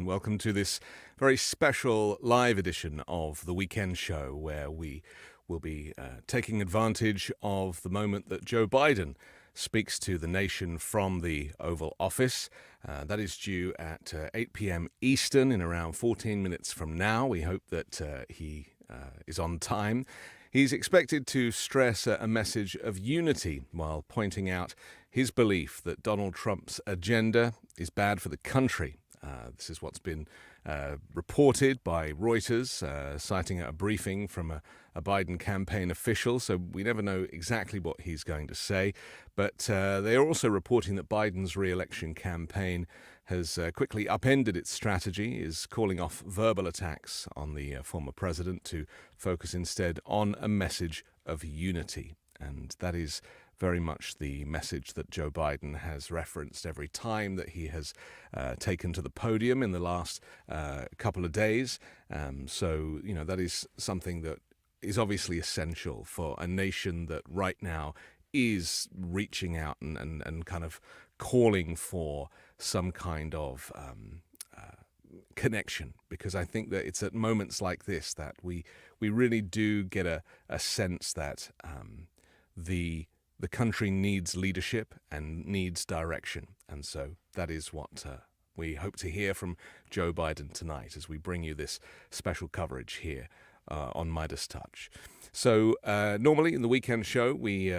welcome to this very special live edition of The Weekend Show, where we will be taking advantage of the moment that Joe Biden speaks to the nation from the Oval Office. That is due at 8 p.m. Eastern in around 14 minutes from now. We hope that he is on time. He's expected to stress a message of unity while pointing out his belief that Donald Trump's agenda is bad for the country. This is what's been reported by Reuters, citing a briefing from a Biden campaign official, so we never know exactly what he's going to say. But they are also reporting that Biden's re-election campaign has quickly upended its strategy, is calling off verbal attacks on the former president to focus instead on a message of unity. And that is very much the message that Joe Biden has referenced every time that he has taken to the podium in the last couple of days. So, that is something that is obviously essential for a nation that right now is reaching out and kind of calling for some kind of connection, because I think that it's at moments like this that we really do get a sense that the country needs leadership and needs direction. And so that is what we hope to hear from Joe Biden tonight as we bring you this special coverage here on Midas Touch. So normally in the weekend show, we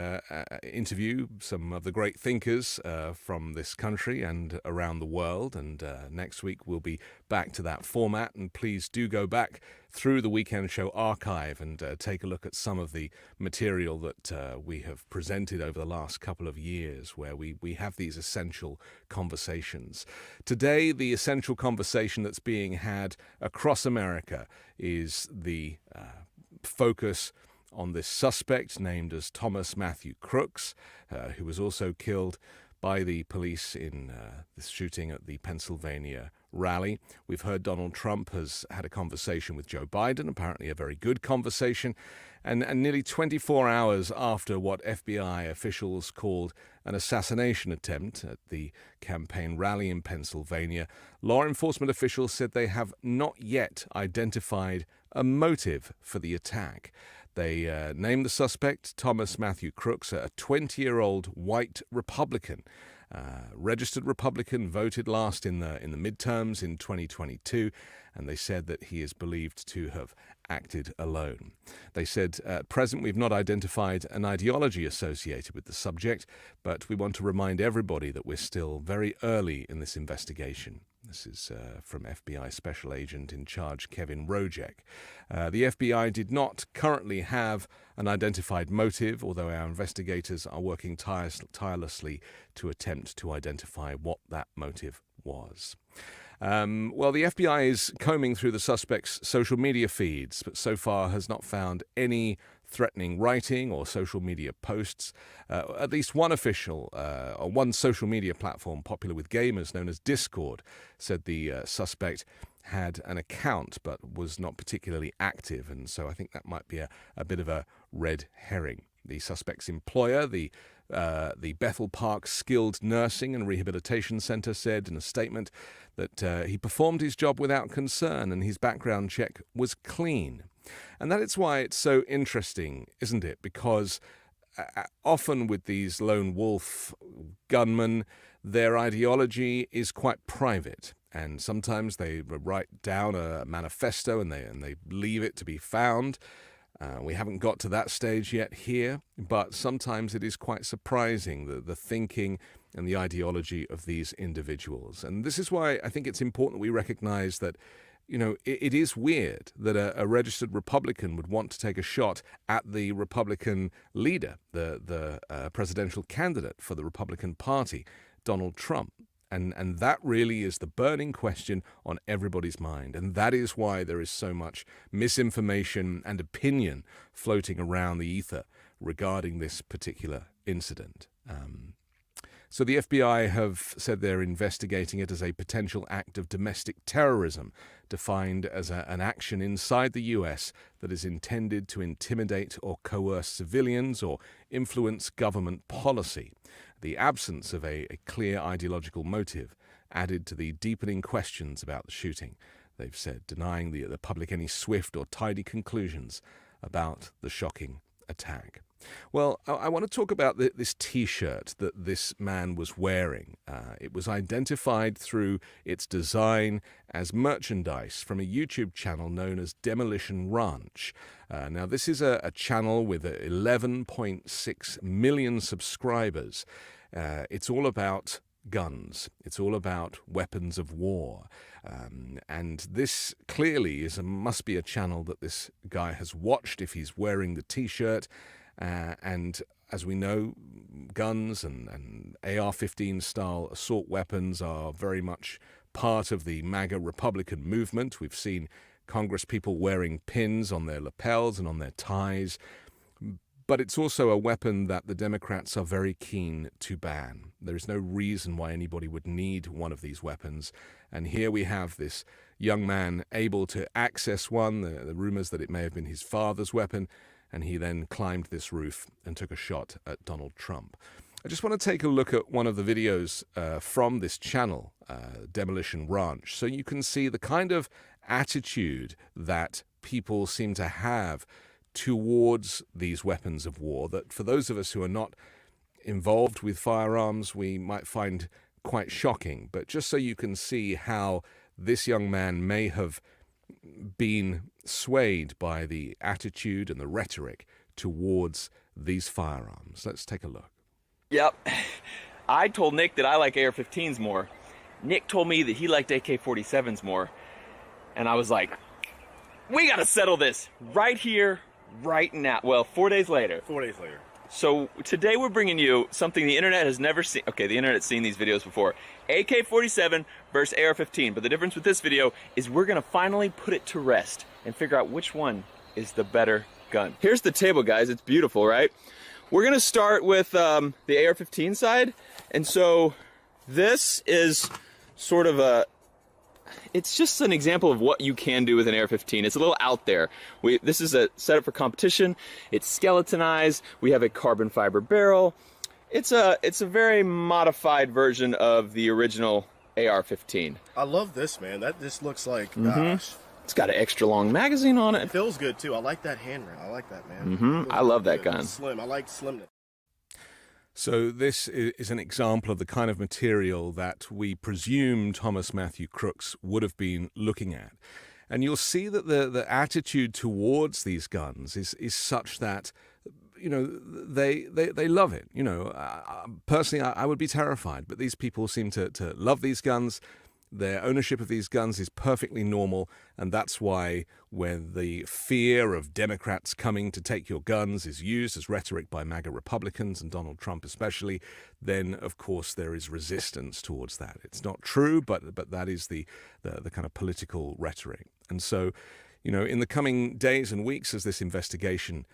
interview some of the great thinkers from this country and around the world. And next week we'll be back to that format. And please do go back through the weekend show archive and take a look at some of the material that we have presented over the last couple of years, where we have these essential conversations. Today, the essential conversation that's being had across America is the focus on this suspect named as Thomas Matthew Crooks, who was also killed by the police in this shooting at the Pennsylvania rally. We've heard Donald Trump has had a conversation with Joe Biden, apparently a very good conversation, and nearly 24 hours after what FBI officials called an assassination attempt at the campaign rally in Pennsylvania, law enforcement officials said they have not yet identified a motive for the attack. They named the suspect Thomas Matthew Crooks, a 20-year-old white Republican, registered Republican, voted last in the midterms in 2022, and they said that he is believed to have acted alone. They said, at present, we've not identified an ideology associated with the subject, but we want to remind everybody that we're still very early in this investigation. This is from FBI Special Agent in charge Kevin Rojek. The FBI did not currently have an identified motive, although our investigators are working tirelessly to attempt to identify what that motive was. Well, the FBI is combing through the suspect's social media feeds, but so far has not found any threatening writing or social media posts. At least one official, or one social media platform popular with gamers known as Discord, said the suspect had an account but was not particularly active, and so I think that might be a bit of a red herring. The suspect's employer, the Bethel Park Skilled Nursing and Rehabilitation Center, said in a statement that he performed his job without concern and his background check was clean. And that is why it's so interesting, isn't it? Because often with these lone wolf gunmen, their ideology is quite private. And sometimes they write down a manifesto and they leave it to be found. We haven't got to that stage yet here, but sometimes it is quite surprising, the thinking and the ideology of these individuals. And this is why I think it's important we recognize that, it is weird that a registered Republican would want to take a shot at the Republican leader, the presidential candidate for the Republican Party, Donald Trump. And that really is the burning question on everybody's mind. And that is why there is so much misinformation and opinion floating around the ether regarding this particular incident. So the FBI have said they're investigating it as a potential act of domestic terrorism, defined as an action inside the U.S. that is intended to intimidate or coerce civilians or influence government policy. The absence of a clear ideological motive added to the deepening questions about the shooting, they've said, denying the public any swift or tidy conclusions about the shocking attack. Well, I want to talk about this T-shirt that this man was wearing. It was identified through its design as merchandise from a YouTube channel known as Demolition Ranch. Now, this is a channel with 11.6 million subscribers. It's all about guns. It's all about weapons of war. And this clearly must be a channel that this guy has watched if he's wearing the T-shirt. And as we know, guns and AR-15 style assault weapons are very much part of the MAGA Republican movement. We've seen Congress people wearing pins on their lapels and on their ties. But it's also a weapon that the Democrats are very keen to ban. There is no reason why anybody would need one of these weapons. And here we have this young man able to access one, the rumors that it may have been his father's weapon, and he then climbed this roof and took a shot at Donald Trump. I just want to take a look at one of the videos from this channel, Demolition Ranch, so you can see the kind of attitude that people seem to have towards these weapons of war that for those of us who are not involved with firearms, we might find quite shocking. But just so you can see how this young man may have been swayed by the attitude and the rhetoric towards these firearms. Let's take a look. Yep. I told Nick that I like AR-15s more. Nick told me that he liked AK-47s more. And I was like, we gotta settle this right here, right now. Well, 4 days later. 4 days later. So today we're bringing you something the internet has never seen. Okay, the internet's seen these videos before. AK-47 versus AR-15. But the difference with this video is we're going to finally put it to rest and figure out which one is the better gun. Here's the table, guys. It's beautiful, right? We're going to start with the AR-15 side. And so this is sort of it's just an example of what you can do with an AR-15. It's a little out there. This is a setup for competition. It's skeletonized. We have a carbon fiber barrel. It's a very modified version of the original AR-15. I love this, man. That just looks like, gosh. It's got an extra long magazine on it. It feels good, too. I like that handrail. I like that, man. I love that good. gun. It's slim. I like slimness. So this is an example of the kind of material that we presume Thomas Matthew Crooks would have been looking at. And you'll see that the attitude towards these guns is such that, you know, they love it. You know, personally, I would be terrified, but these people seem to love these guns. Their ownership of these guns is perfectly normal, and that's why when the fear of Democrats coming to take your guns is used as rhetoric by MAGA Republicans and Donald Trump especially, then of course there is resistance towards that. It's not true, but that is the kind of political rhetoric. And so, you know, in the coming days and weeks as this investigation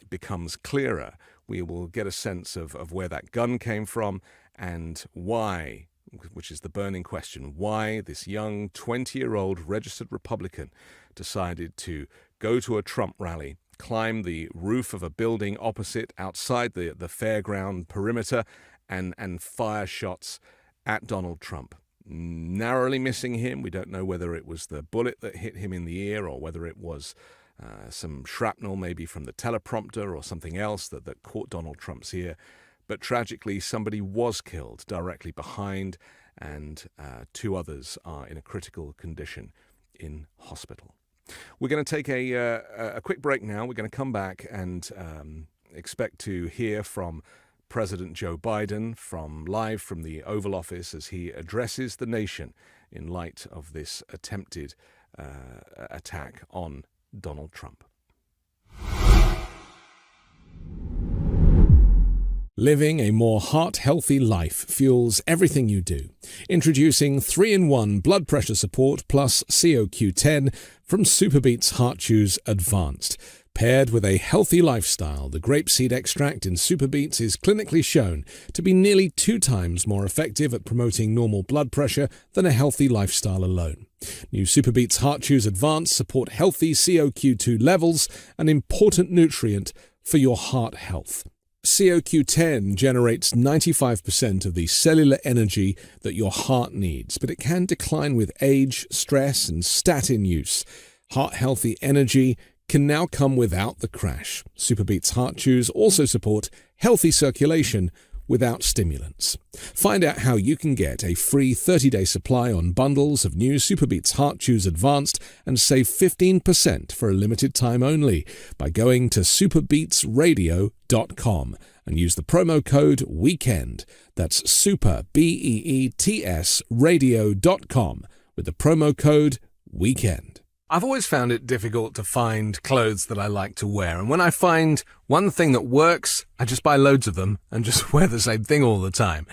becomes clearer, we will get a sense of where that gun came from and why, which is the burning question, why this young 20-year-old registered Republican decided to go to a Trump rally, climb the roof of a building opposite outside the fairground perimeter, and fire shots at Donald Trump. Narrowly missing him. We don't know whether it was the bullet that hit him in the ear or whether it was some shrapnel maybe from the teleprompter or something else that caught Donald Trump's ear. But tragically, somebody was killed directly behind, and two others are in a critical condition in hospital. We're going to take a quick break now. We're going to come back and expect to hear from President Joe Biden live from the Oval Office as he addresses the nation in light of this attempted attack on Donald Trump. Living a more heart-healthy life fuels everything you do. Introducing 3-in-1 blood pressure support plus COQ10 from Superbeats Heart Chews Advanced. Paired with a healthy lifestyle, the grapeseed extract in Superbeats is clinically shown to be nearly 2 times more effective at promoting normal blood pressure than a healthy lifestyle alone. New Superbeats Heart Chews Advanced support healthy COQ2 levels, an important nutrient for your heart health. CoQ10 generates 95% of the cellular energy that your heart needs, but it can decline with age, stress, and statin use. Heart-healthy energy can now come without the crash. Superbeats Heart Chews also support healthy circulation without stimulants. Find out how you can get a free 30-day supply on bundles of new Superbeats Heart Chews Advanced and save 15% for a limited time only by going to superbeatsradio.com and use the promo code WEEKEND. That's SuperBeets radio.com with the promo code WEEKEND. I've always found it difficult to find clothes that I like to wear, and when I find one thing that works, I just buy loads of them and just wear the same thing all the time.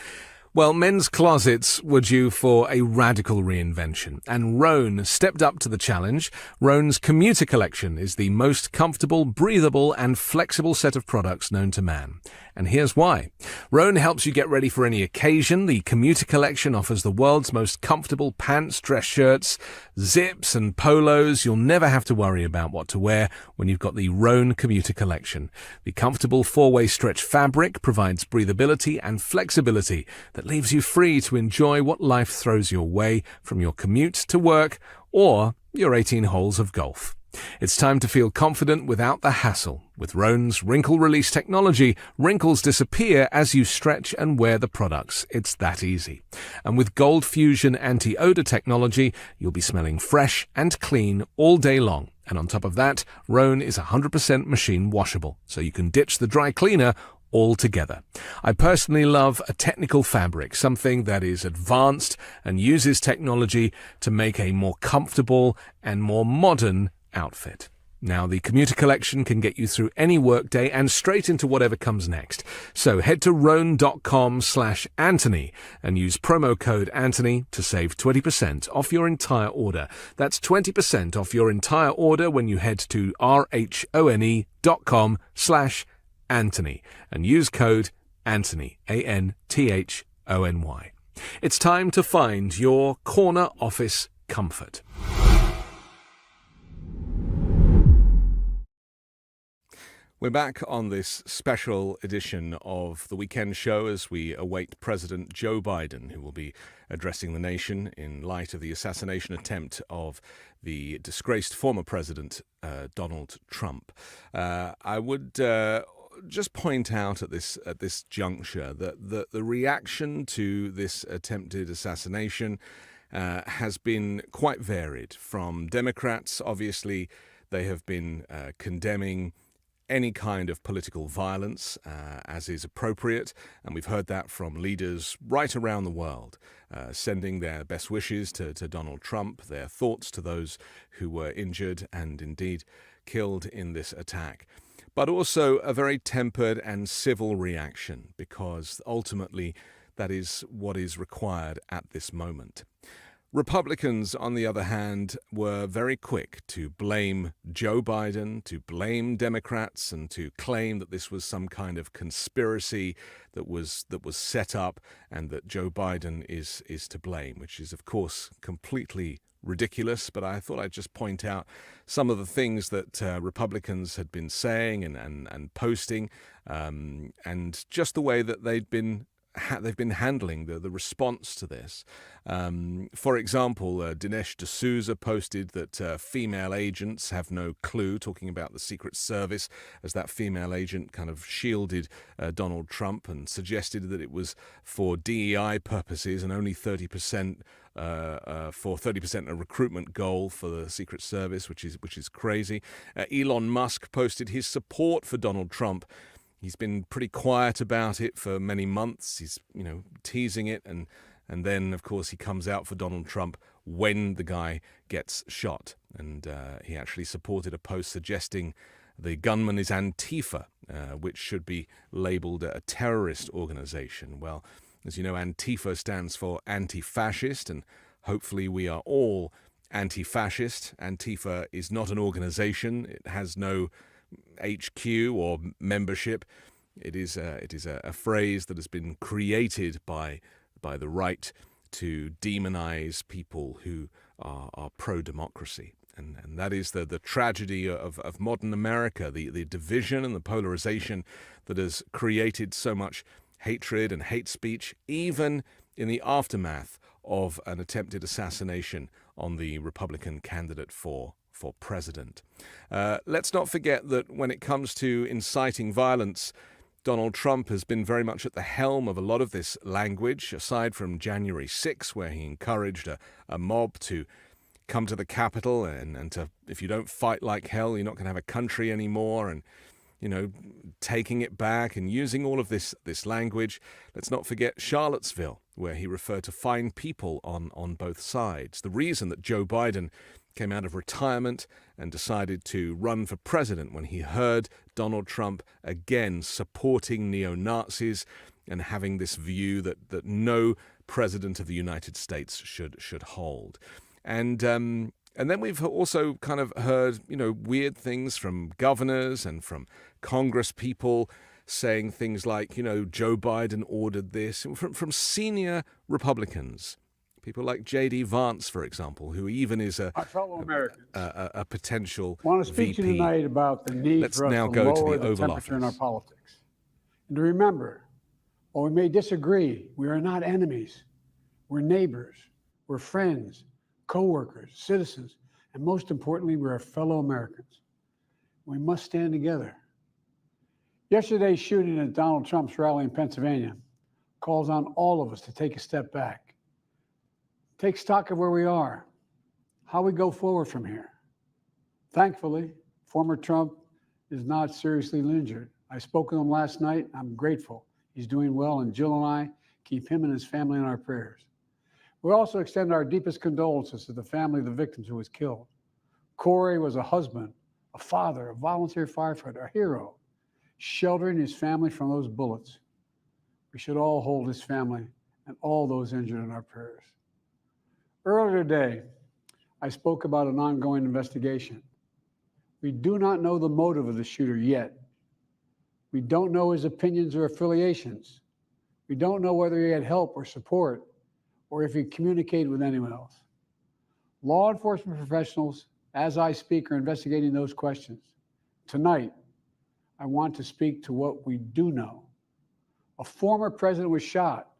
Well, men's closets were due for a radical reinvention, and Rhone stepped up to the challenge. Rhone's commuter collection is the most comfortable, breathable, and flexible set of products known to man. And here's why. Rhone helps you get ready for any occasion. The commuter collection offers the world's most comfortable pants, dress shirts, zips, and polos. You'll never have to worry about what to wear when you've got the Rhone commuter collection. The comfortable four-way stretch fabric provides breathability and flexibility that leaves you free to enjoy what life throws your way, from your commute to work or your 18 holes of golf. It's time to feel confident without the hassle. With Rhone's wrinkle release technology, wrinkles disappear as you stretch and wear the products. It's that easy. And with Gold Fusion anti-odor technology, you'll be smelling fresh and clean all day long. And on top of that, Rhone is 100% machine washable, so you can ditch the dry cleaner altogether. I personally love a technical fabric, something that is advanced and uses technology to make a more comfortable and more modern outfit. Now, the commuter collection can get you through any workday and straight into whatever comes next. So head to rhone.com/Anthony and use promo code Anthony to save 20% off your entire order. That's 20% off your entire order when you head to rhone.com/Anthony and use code Anthony, ANTHONY. It's time to find your corner office comfort. We're back on this special edition of the Weekend Show as we await President Joe Biden, who will be addressing the nation in light of the assassination attempt of the disgraced former president, Donald Trump. I would just point out at this juncture that the reaction to this attempted assassination has been quite varied. From Democrats, obviously, they have been condemning any kind of political violence as is appropriate, and we've heard that from leaders right around the world, sending their best wishes to Donald Trump, their thoughts to those who were injured and indeed killed in this attack. But also a very tempered and civil reaction, because ultimately that is what is required at this moment. Republicans, on the other hand, were very quick to blame Joe Biden, to blame Democrats, and to claim that this was some kind of conspiracy that was set up and that Joe Biden is to blame, which is, of course, completely ridiculous. But I thought I'd just point out some of the things that Republicans had been saying and posting, and just the way that they've been handling the response to this. For example, Dinesh D'Souza posted that female agents have no clue, talking about the Secret Service, as that female agent kind of shielded Donald Trump and suggested that it was for DEI purposes and only 30% for 30% a recruitment goal for the Secret Service, which is crazy. Elon Musk posted his support for Donald Trump. He's been pretty quiet about it for many months. He's, teasing it, and then, of course, he comes out for Donald Trump when the guy gets shot. And he actually supported a post suggesting the gunman is Antifa, which should be labeled a terrorist organization. Well, as you know, Antifa stands for anti-fascist, and hopefully we are all anti-fascist. Antifa is not an organization. It has no HQ or membership. It is a phrase that has been created by the right to demonize people who are pro-democracy. And that is the tragedy of modern America, the division and the polarization that has created so much hatred and hate speech, even in the aftermath of an attempted assassination on the Republican candidate for president. Let's not forget that when it comes to inciting violence, Donald Trump has been very much at the helm of a lot of this language, aside from January 6, where he encouraged a mob to come to the Capitol and to, if you don't fight like hell, you're not going to have a country anymore, and, you know, taking it back and using all of this language. Let's not forget Charlottesville, where he referred to fine people on both sides. The reason that Joe Biden came out of retirement and decided to run for president when he heard Donald Trump again supporting neo-Nazis and having this view that no president of the United States should hold. And then we've also kind of heard, you know, weird things from governors and from Congress people saying things like, you know, Joe Biden ordered this, from senior Republicans. People like J.D. Vance, for example, who even is a potential I want to speak VP. to you tonight about the need Let's for us now to go to lower the the Oval temperature in our Office. politics. And to remember, while we may disagree, we are not enemies. We're neighbors. We're friends, co-workers, citizens, and most importantly, we're fellow Americans. We must stand together. Yesterday's shooting at Donald Trump's rally in Pennsylvania calls on all of us to take a step back. Take stock of where we are, how we go forward from here. Thankfully, former Trump is not seriously injured. I spoke with him last night. I'm grateful. He's doing well, and Jill and I keep him and his family in our prayers. We also extend our deepest condolences to the family of the victims who was killed. Corey was a husband, a father, a volunteer firefighter, a hero, sheltering his family from those bullets. We should all hold his family and all those injured in our prayers. Earlier today, I spoke about an ongoing investigation. We do not know the motive of the shooter yet. We don't know his opinions or affiliations. We don't know whether he had help or support, or if he communicated with anyone else. Law enforcement professionals, as I speak, are investigating those questions. Tonight, I want to speak to what we do know. A former president was shot,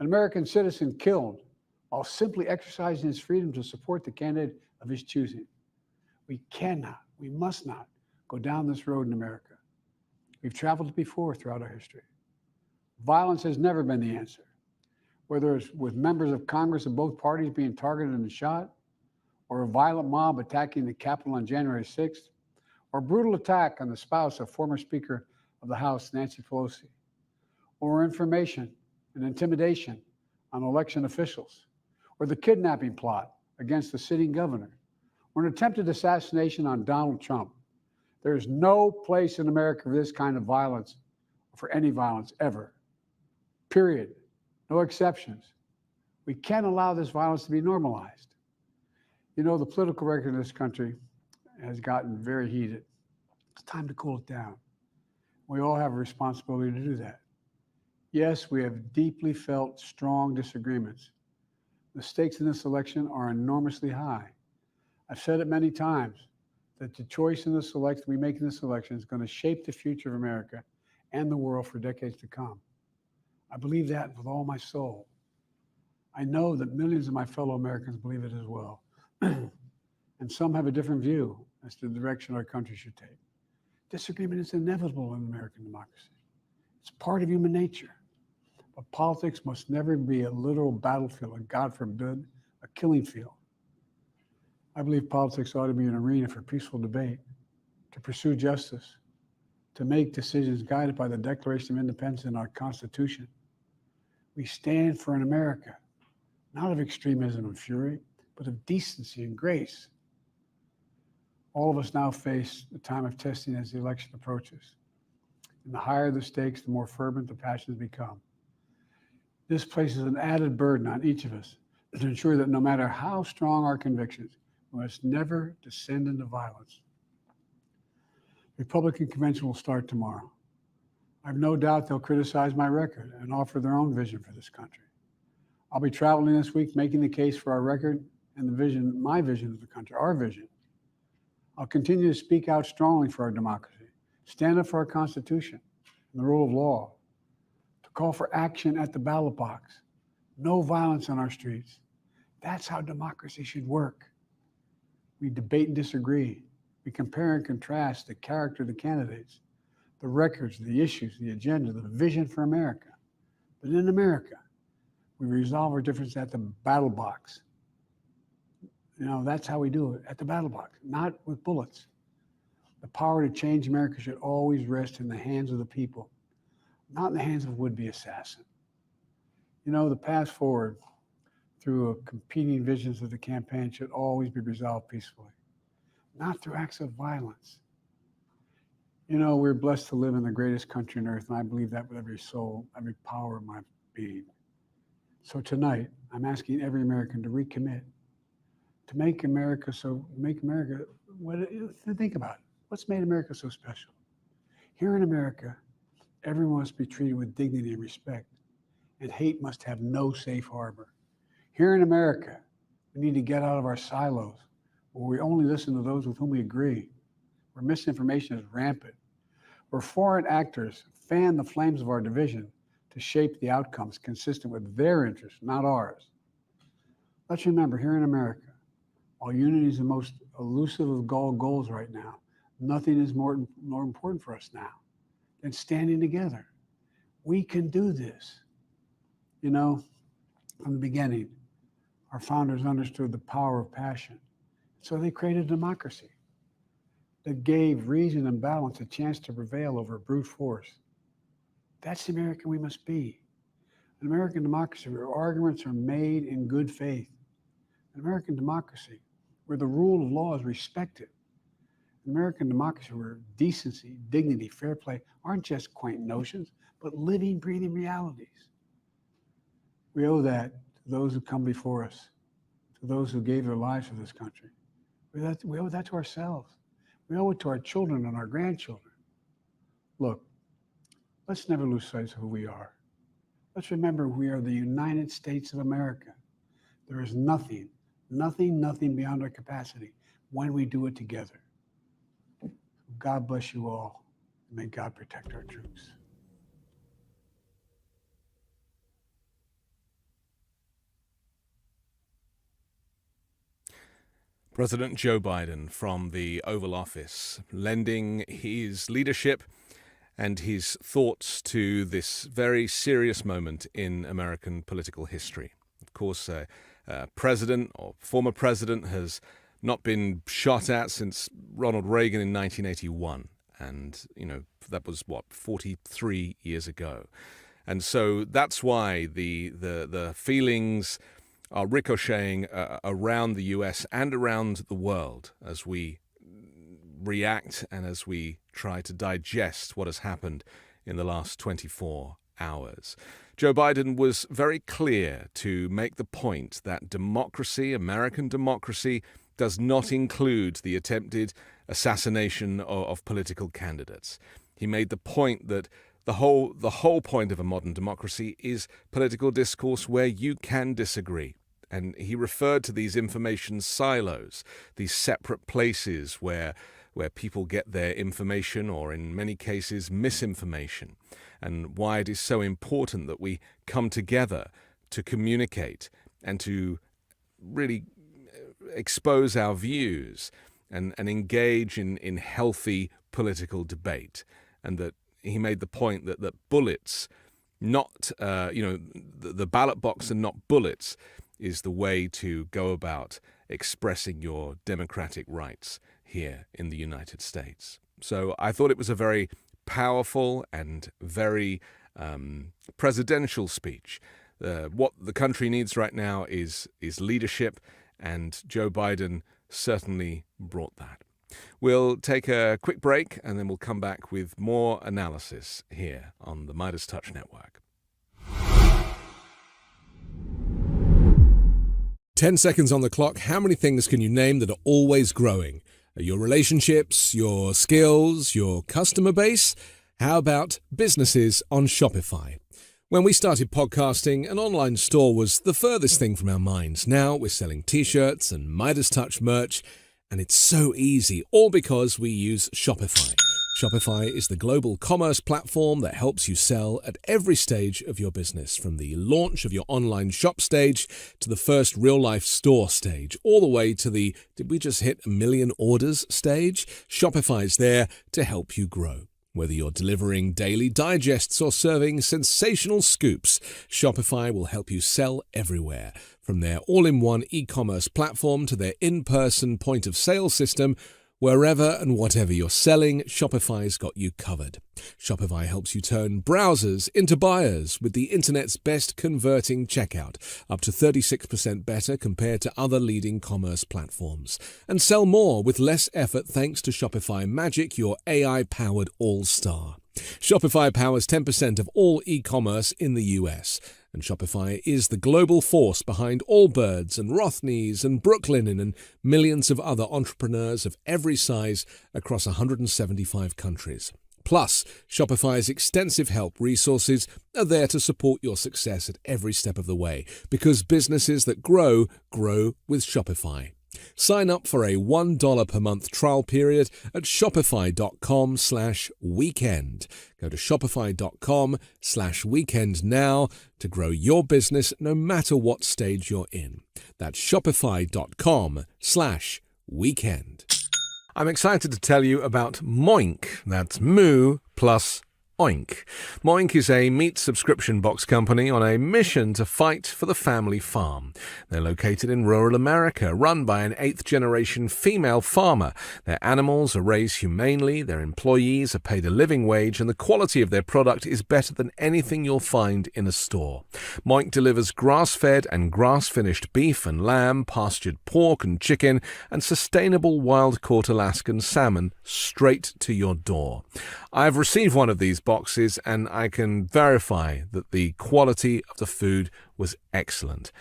an American citizen killed, while simply exercising his freedom to support the candidate of his choosing. We cannot, we must not go down this road in America. We've traveled before throughout our history. Violence has never been the answer. Whether it's with members of Congress of both parties being targeted and shot, or a violent mob attacking the Capitol on January 6th, or a brutal attack on the spouse of former Speaker of the House, Nancy Pelosi, or information and intimidation on election officials, or the kidnapping plot against the sitting governor, or an attempted assassination on Donald Trump. There is no place in America for this kind of violence, or for any violence ever. Period. No exceptions. We can't allow this violence to be normalized. You know, the political record in this country has gotten very heated. It's time to cool it down. We all have a responsibility to do that. Yes, we have deeply felt strong disagreements. The stakes in this election are enormously high. I've said it many times that the choice in this election we make in this election is going to shape the future of America and the world for decades to come. I believe that with all my soul. I know that millions of my fellow Americans believe it as well. And some have a different view as to the direction our country should take. Disagreement is inevitable in American democracy. It's part of human nature. But politics must never be a literal battlefield, and God forbid, a killing field. I believe politics ought to be an arena for peaceful debate, to pursue justice, to make decisions guided by the Declaration of Independence and our Constitution. We stand for an America, not of extremism and fury, but of decency and grace. All of us now face the time of testing as the election approaches. And the higher the stakes, the more fervent the passions become. This places an added burden on each of us to ensure that no matter how strong our convictions, we must never descend into violence. The Republican convention will start tomorrow. I have no doubt they'll criticize my record and offer their own vision for this country. I'll be traveling this week making the case for our record and the vision, my vision of the country, our vision. I'll continue to speak out strongly for our democracy, stand up for our Constitution and the rule of law, to call for action at the ballot box, no violence on our streets. That's how democracy should work. We debate and disagree. We compare and contrast the character of the candidates, the records, the issues, the agenda, the vision for America. But in America, we resolve our differences at the battle box. That's how we do it, at the battle box, not with bullets. The power to change America should always rest in the hands of the people, not in the hands of a would-be assassin. The path forward through competing visions of the campaign should always be resolved peacefully, not through acts of violence. We're blessed to live in the greatest country on earth, and I believe that with every soul, every power of my being. So tonight, I'm asking every American to recommit, to think about it. What's made America so special? Here in America, everyone must be treated with dignity and respect, and hate must have no safe harbor. Here in America, we need to get out of our silos, where we only listen to those with whom we agree, where misinformation is rampant, where foreign actors fan the flames of our division to shape the outcomes consistent with their interests, not ours. Let's remember, here in America, while unity is the most elusive of all goals right now, nothing is more important for us now than standing together. We can do this. From the beginning, our founders understood the power of passion. So they created democracy that gave reason and balance a chance to prevail over brute force. That's the American we must be. An American democracy where arguments are made in good faith. An American democracy where the rule of law is respected. An American democracy where decency, dignity, fair play aren't just quaint notions, but living, breathing realities. We owe that to those who come before us, to those who gave their lives for this country. We owe that to ourselves. We owe it to our children and our grandchildren. Look, let's never lose sight of who we are. Let's remember we are the United States of America. There is nothing beyond our capacity when we do it together. God bless you all. May God protect our troops. President Joe Biden from the Oval Office, lending his leadership and his thoughts to this very serious moment in American political history. Of course, a president or former president has not been shot at since Ronald Reagan in 1981. And, that was, 43 years ago. And so that's why the feelings are ricocheting around the U.S. and around the world as we react and as we try to digest what has happened in the last 24 hours. Joe Biden was very clear to make the point that democracy, American democracy, does not include the attempted assassination of political candidates. He made the point that the whole point of a modern democracy is political discourse where you can disagree. And he referred to these information silos, these separate places where people get their information, or in many cases misinformation, and why it is so important that we come together to communicate and to really expose our views and engage in healthy political debate. And that he made the point that bullets, not, the ballot box and not bullets, is the way to go about expressing your democratic rights here in the United States. So I thought it was a very powerful and very presidential speech. What the country needs right now is leadership, and Joe Biden certainly brought that. We'll take a quick break, and then we'll come back with more analysis here on the Midas Touch Network. 10 seconds on the clock. How many things can you name that are always growing? Your relationships, your skills, your customer base? How about businesses on Shopify? When we started podcasting, an online store was the furthest thing from our minds. Now we're selling t-shirts and Midas Touch merch, and it's so easy, all because we use Shopify. Shopify is the global commerce platform that helps you sell at every stage of your business, from the launch of your online shop stage to the first real-life store stage, all the way to the "did we just hit 1 million orders" stage. Shopify's there to help you grow. Whether you're delivering daily digests or serving sensational scoops, Shopify will help you sell everywhere. From their all-in-one e-commerce platform to their in-person point-of-sale system, wherever and whatever you're selling, Shopify's got you covered. Shopify helps you turn browsers into buyers with the internet's best converting checkout, up to 36% better compared to other leading commerce platforms. And sell more with less effort thanks to Shopify Magic, your AI-powered all-star. Shopify powers 10% of all e-commerce in the US. And Shopify is the global force behind Allbirds and Rothney's and Brooklinen and millions of other entrepreneurs of every size across 175 countries. Plus, Shopify's extensive help resources are there to support your success at every step of the way, because businesses that grow, grow with Shopify. Sign up for a $1 per month trial period at shopify.com/weekend. Go to shopify.com/weekend now to grow your business no matter what stage you're in. That's shopify.com/weekend. I'm excited to tell you about Moink. That's Moo plus Oink. Moink is a meat subscription box company on a mission to fight for the family farm. They're located in rural America, run by an 8th-generation female farmer. Their animals are raised humanely, their employees are paid a living wage, and the quality of their product is better than anything you'll find in a store. Moink delivers grass-fed and grass-finished beef and lamb, pastured pork and chicken, and sustainable wild-caught Alaskan salmon straight to your door. I've received one of these boxes, and I can verify that the quality of the food was excellent,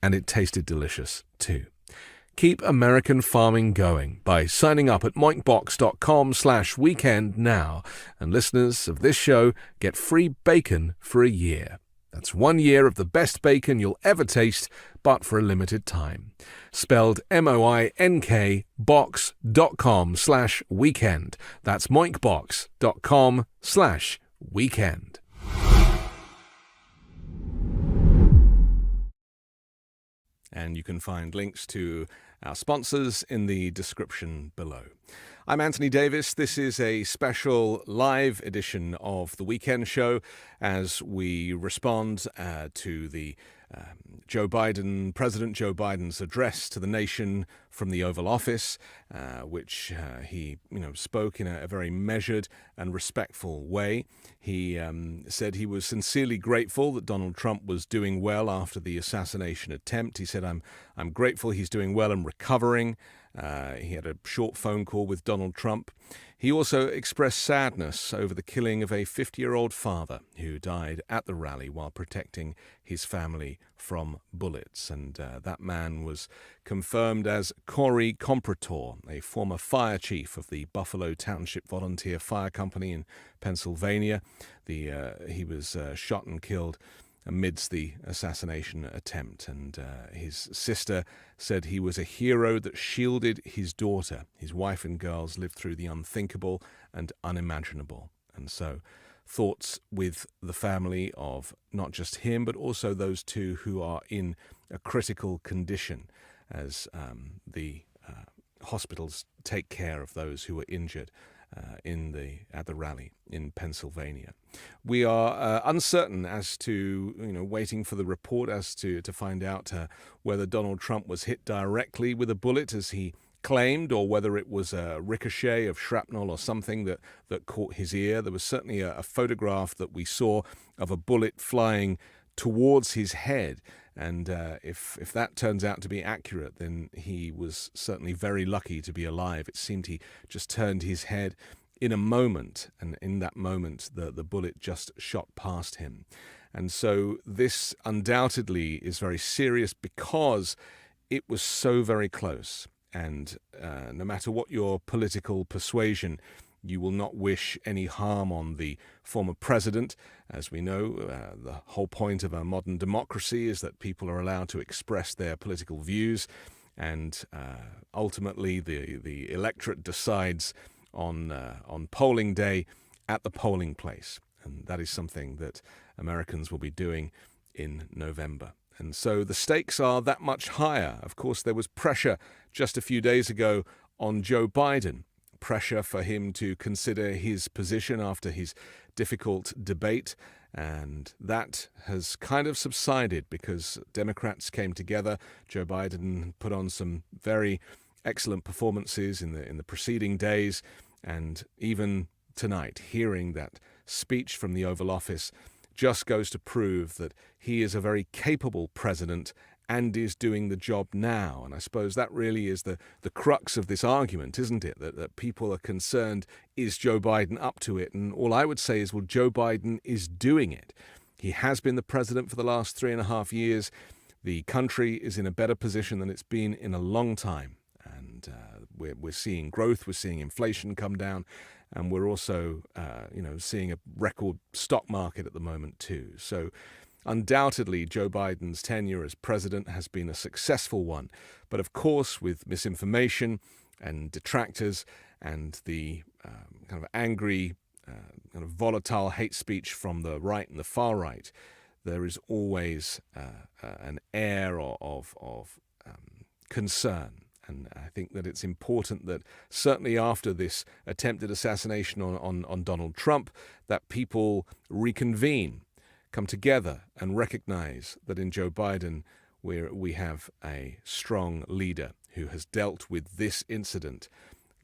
and it tasted delicious too. Keep American farming going by signing up at moinkbox.com/weekend now, and listeners of this show get free bacon for a year. That's 1 year of the best bacon you'll ever taste, but for a limited time. Spelled MOINK box.com/weekend. That's moinkbox.com/weekend. And you can find links to our sponsors in the description below. I'm Anthony Davis. This is a special live edition of The Weekend Show as we respond to the President Joe Biden's address to the nation from the Oval Office, which he spoke in a very measured and respectful way. He said he was sincerely grateful that Donald Trump was doing well after the assassination attempt. He said, I'm grateful he's doing well and recovering. He had a short phone call with Donald Trump. He also expressed sadness over the killing of a 50-year-old father who died at the rally while protecting his family from bullets. And that man was confirmed as Corey Comprator, a former fire chief of the Buffalo Township Volunteer Fire Company in Pennsylvania. He was shot and killed amidst the assassination attempt, and his sister said he was a hero that shielded his daughter. His wife and girls lived through the unthinkable and unimaginable. And so thoughts with the family of not just him, but also those two who are in a critical condition as the hospitals take care of those who were injured at the rally in Pennsylvania. We are uncertain as to, waiting for the report as to find out whether Donald Trump was hit directly with a bullet as he claimed, or whether it was a ricochet of shrapnel or something that caught his ear. There was certainly a photograph that we saw of a bullet flying towards his head. And if that turns out to be accurate, then he was certainly very lucky to be alive. It seemed he just turned his head in a moment, and in that moment, the bullet just shot past him. And so this undoubtedly is very serious because it was so very close. And no matter what your political persuasion, You will not wish any harm on the former president. As we know, the whole point of a modern democracy is that people are allowed to express their political views, and ultimately the electorate decides on polling day at the polling place. And that is something that Americans will be doing in November. And so the stakes are that much higher. Of course, there was pressure just a few days ago on Joe Biden, pressure for him to consider his position after his difficult debate. And that has kind of subsided because Democrats came together. Joe Biden put on some very excellent performances in the preceding days. And even tonight, hearing that speech from the Oval Office just goes to prove that he is a very capable president and is doing the job now. And I suppose that really is the crux of this argument, isn't it? That people are concerned, is Joe Biden up to it? And all I would say is, well, Joe Biden is doing it. He has been the president for the last 3.5 years. The country is in a better position than it's been in a long time. And we're seeing growth, we're seeing inflation come down, and we're also, seeing a record stock market at the moment too. So undoubtedly, Joe Biden's tenure as president has been a successful one. But of course, with misinformation and detractors and the kind of angry, kind of volatile hate speech from the right and the far right, there is always an air of concern. And I think that it's important that certainly after this attempted assassination on Donald Trump, that people reconvene, come together and recognize that in Joe Biden we have a strong leader who has dealt with this incident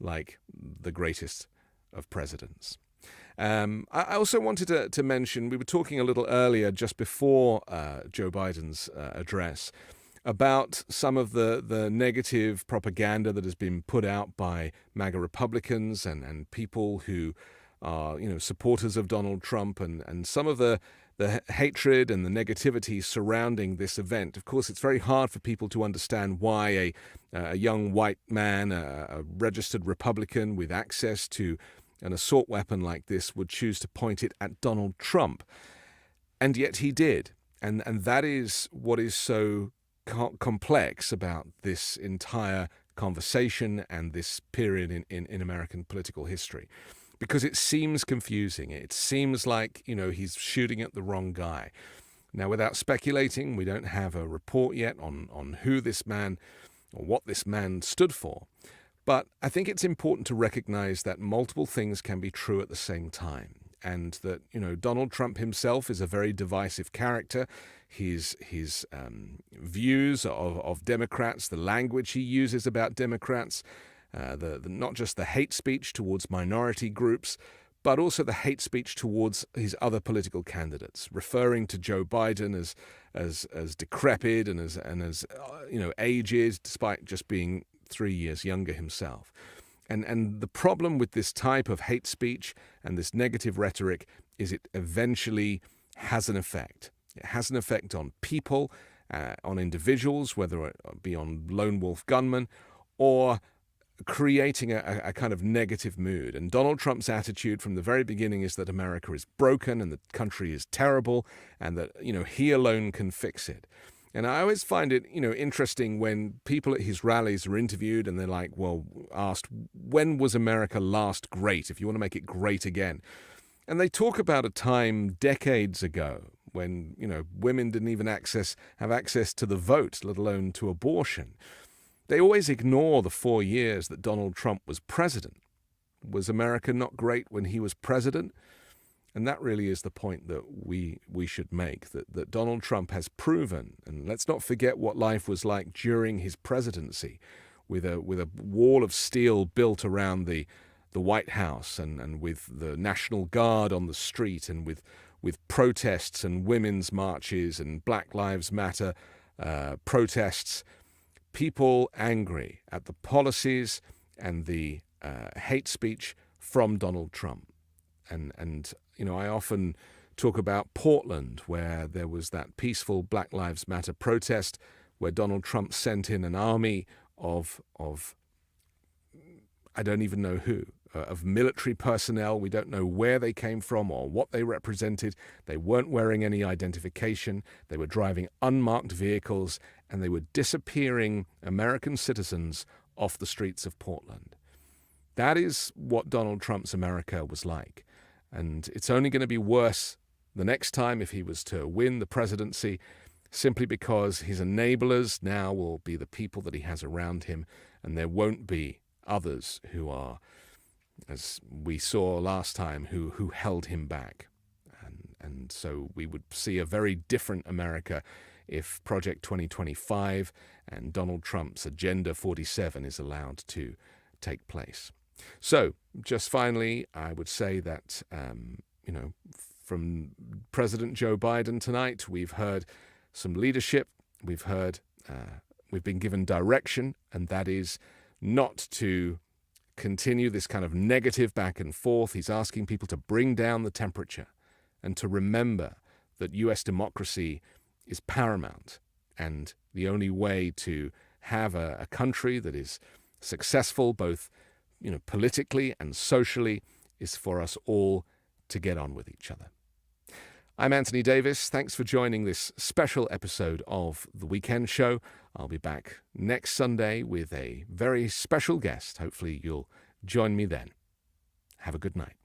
like the greatest of presidents. I also wanted to mention, we were talking a little earlier just before Joe Biden's address about some of the negative propaganda that has been put out by MAGA Republicans and people who are, supporters of Donald Trump, and some of the hatred and the negativity surrounding this event. Of course, it's very hard for people to understand why a young white man, a registered Republican with access to an assault weapon like this would choose to point it at Donald Trump. And yet he did. And that is what is so complex about this entire conversation and this period in American political history, because it seems confusing. It seems like, he's shooting at the wrong guy. Now, without speculating, we don't have a report yet on who this man or what this man stood for. But I think it's important to recognize that multiple things can be true at the same time. And that, Donald Trump himself is a very divisive character. His views of Democrats, the language he uses about Democrats, not just the hate speech towards minority groups, but also the hate speech towards his other political candidates, referring to Joe Biden as decrepit and as aged, despite just being 3 years younger himself. And the problem with this type of hate speech and this negative rhetoric is it eventually has an effect. It has an effect on people, on individuals, whether it be on lone wolf gunmen, or creating a kind of negative mood. And Donald Trump's attitude from the very beginning is that America is broken and the country is terrible and that, he alone can fix it. And I always find it, interesting when people at his rallies are interviewed and they're asked, when was America last great, if you want to make it great again? And they talk about a time decades ago when, women didn't even have access to the vote, let alone to abortion. They always ignore the 4 years that Donald Trump was president. Was America not great when he was president? And that really is the point that we should make, that Donald Trump has proven, and let's not forget what life was like during his presidency, with a wall of steel built around the White House and with the National Guard on the street and with protests and women's marches and Black Lives Matter protests, people angry at the policies and the hate speech from Donald Trump. And I often talk about Portland, where there was that peaceful Black Lives Matter protest where Donald Trump sent in an army of I don't even know who, of military personnel. We don't know where they came from or what they represented. They weren't wearing any identification. They were driving unmarked vehicles, and they were disappearing American citizens off the streets of Portland. That is what Donald Trump's America was like. And it's only going to be worse the next time if he was to win the presidency, simply because his enablers now will be the people that he has around him, and there won't be others who are, as we saw last time, who held him back. And so we would see a very different America if Project 2025 and Donald Trump's Agenda 47 is allowed to take place. So, just finally, I would say that, from President Joe Biden tonight, we've heard some leadership, we've been given direction, and that is not to continue this kind of negative back and forth. He's asking people to bring down the temperature and to remember that U.S. democracy is paramount, and the only way to have a country that is successful both politically and socially is for us all to get on with each other. I'm Anthony Davis. Thanks for joining this special episode of The Weekend Show. I'll be back next Sunday with a very special guest. Hopefully you'll join me then. Have a good night.